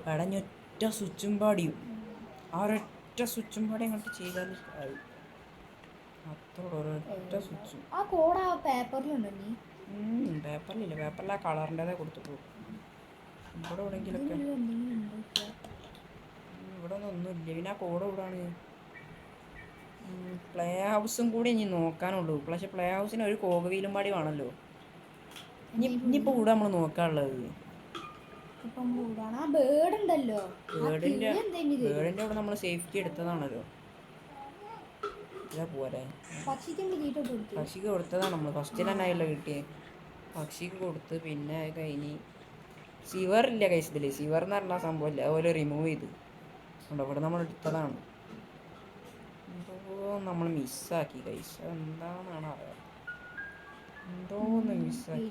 പടഞ്ഞൊറ്റ സ്വിച്ചും പാടിയും ആ ഒരൊറ്റ സ്വിച്ചും പാടി അങ്ങോട്ട് ചെയ്താൽ ആയി. അത്ര ഒരൊറ്റ സ്വിച്ചും. പേപ്പറിലില്ല, പേപ്പറിൽ ആ കളറിൻ്റെതേ കൊടുത്തിട്ടുള്ളൂ. ഇവിടെ എവിടെയെങ്കിലൊക്കെ ഇവിടെ ഒന്നുമില്ല. പിന്നെ ആ കോഡ് എവിടെയാണ്? പ്ലേ ഹൗസും കൂടി ഇനി നോക്കാനുള്ളൂ. പക്ഷെ പ്ലേ ഹൗസിന് ഒരു കോകവീലും പാടി വേണമല്ലോ. ഇനിയിപ്പോൾ ഇവിടെ നമ്മൾ നോക്കാനുള്ളത് ബേർഡിൻ്റെ അവിടെ നമ്മൾ സേഫ്റ്റി എടുത്തതാണല്ലോ. ഇതാ പോരെ, പക്ഷിക്ക് കൊടുത്തതാണ് നമ്മൾ. ഫസ്റ്റിൽ തന്നെ ആയല്ലോ കിട്ടിയത്. പക്ഷിക്ക് കൊടുത്ത് പിന്നെ കഴിഞ്ഞ് സിവർ ഇല്ല കഴിച്ചതിൽ. സിവർ എന്ന് പറഞ്ഞ സംഭവമില്ല, അതുപോലെ റിമൂവ് ചെയ്ത് ഉണ്ടോ. ഇവിടെ നമ്മൾ എടുത്തതാണ്. എന്തോ നമ്മൾ മിസ്സാക്കി കഴിച്ച എന്താണെന്നാണ് അറിയാം. എന്തോന്ന് മിസ്സാക്കി.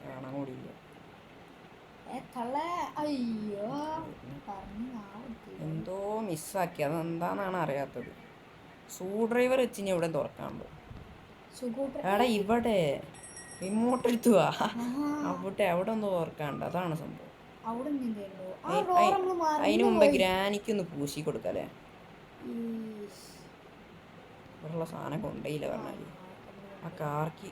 കാണാൻ കൂടിയില്ല. എന്തോ മിസ്സാക്കി, അതെന്താണെന്നാണ് അറിയാത്തത്. സ്ക്രൂ ഡ്രൈവർ വെച്ച് ഇനി എവിടെ തുറക്കാനുണ്ടോ? എടാ ഇവിടെ റിമോട്ട് എടുത്തുവാ അവിടെ ഒന്ന് തുറക്കാണ്ട്. അതാണ് സംഭവം. അതിന് മുമ്പ് ഗ്രാനിക്കൊന്ന് പൂശി കൊടുക്കല്ലേ. ഇവിടെയുള്ള സാധനം കൊണ്ടേയില്ല പറഞ്ഞാല്. ആ കാർക്കി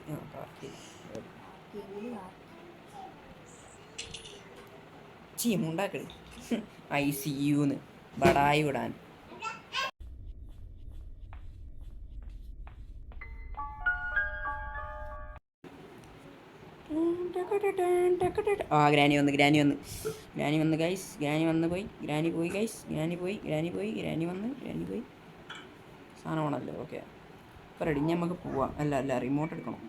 ചീമുണ്ടാക്കട് ICUന്ന് ബടായി വിടാൻ. ഗ്രാനി വന്ന് ഗൈസ്. ഗ്രാനി പോയി ഗൈസ്. ഗ്രാനി പോയി. സാധനമാണല്ലോ. ഓക്കെ, ഇപ്പോൾ റെഡി. നമുക്ക് പോവാം. അല്ല റിമോട്ട് എടുക്കണം.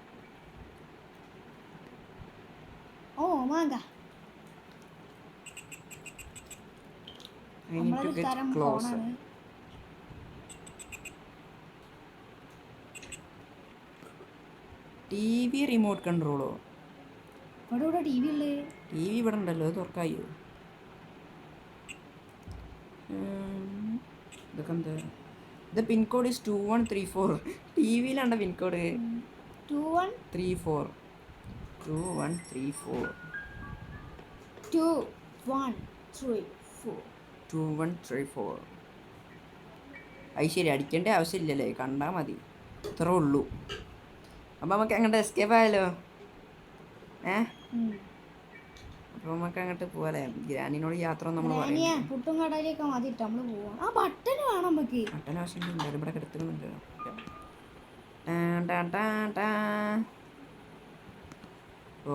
TV remote കൺട്രോളോ? TV ഇവിടെ ഉണ്ടല്ലോ, അത് തുറക്കായോ? ഇതൊക്കെ എന്താ? ഇത് പിൻകോഡ് ഈസ് 2134. TVയിലാണ്ട പിൻകോഡ് 2134. 2134. അത് ശരി, അടിക്കേണ്ട ആവശ്യമില്ലല്ലേ, കണ്ടാൽ മതി. ഇത്രേ ഉള്ളൂ. അപ്പം നമുക്ക് അങ്ങോട്ട് എസ്കേപ്പ് ആയാലോ? അപ്പോൾ നമുക്ക് അങ്ങോട്ട് പോകാല്ലേ. ഗ്രാനിനോട് യാത്ര നമ്മൾ പറയാം. ബട്ടൺ ആവശ്യമില്ല, ഇവിടെ കിടക്കുന്നുണ്ട്.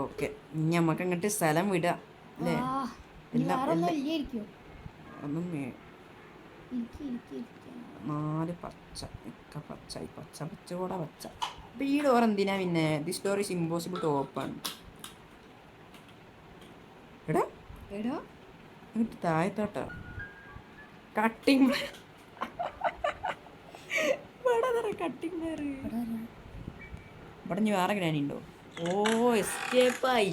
ഓക്കെ, ഇനി നമുക്ക് അങ്ങോട്ട് സ്ഥലം വിടാം അല്ലേ? ഒന്നും 4 പച്ച കൂടെ പച്ച. അപ്പോൾ ഈ ഡോർ എന്തിനാ പിന്നെ? This door is impossible to open. എടാ എന്നിട്ട് താഴത്തോട്ടാ കട്ടിങ് കട്ടിങ് ഇവിടെ ഇനി വേറെ ഗ്രാനി ഉണ്ടോ? ഓ, എസ്കേപ്പായി.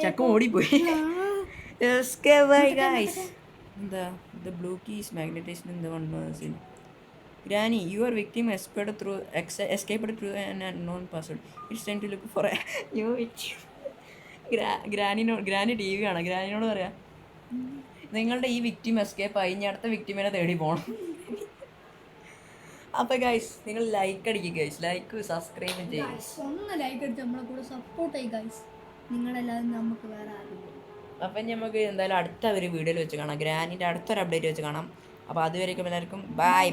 ചക്ക ഓടിപ്പോയി. എസ്കേപ്പായി ഗൈസ്. എന്താ the blue key is magnetized in the one person. Granny, your victim escaped through an unknown password. It's time to look for a new victim. Granny TV ആണ്. ഗ്രാനിനോട് പറയാം, നിങ്ങളുടെ ഈ വിക്ടിം എസ്കേപ്പ് ആയി, ഇനി അടുത്ത വിക്ടിമിനെ തേടി പോകണം. അപ്പോൾ ഗൈസ്, നിങ്ങൾ ലൈക്ക് അടിക്കുക ഗൈസ്. ലൈക്ക് സബ്സ്ക്രൈബ് ചെയ്യുക. ഒന്ന് ലൈക്ക് അടിച്ച് നമ്മളെ കൂടെ സപ്പോർട്ട് ചെയ്യുക ഗൈസ്. നിങ്ങളെല്ലാവരും നമുക്ക് വേറെ ആരും. അപ്പം നമുക്ക് എന്തായാലും അടുത്ത ഒരു വീഡിയോയിൽ വെച്ച് കാണാം. ഗ്രാനിൻ്റെ അടുത്തൊരു അപ്ഡേറ്റ് വെച്ച് കാണാം. അപ്പോൾ അതുവരേക്കും എല്ലാവർക്കും ബൈ.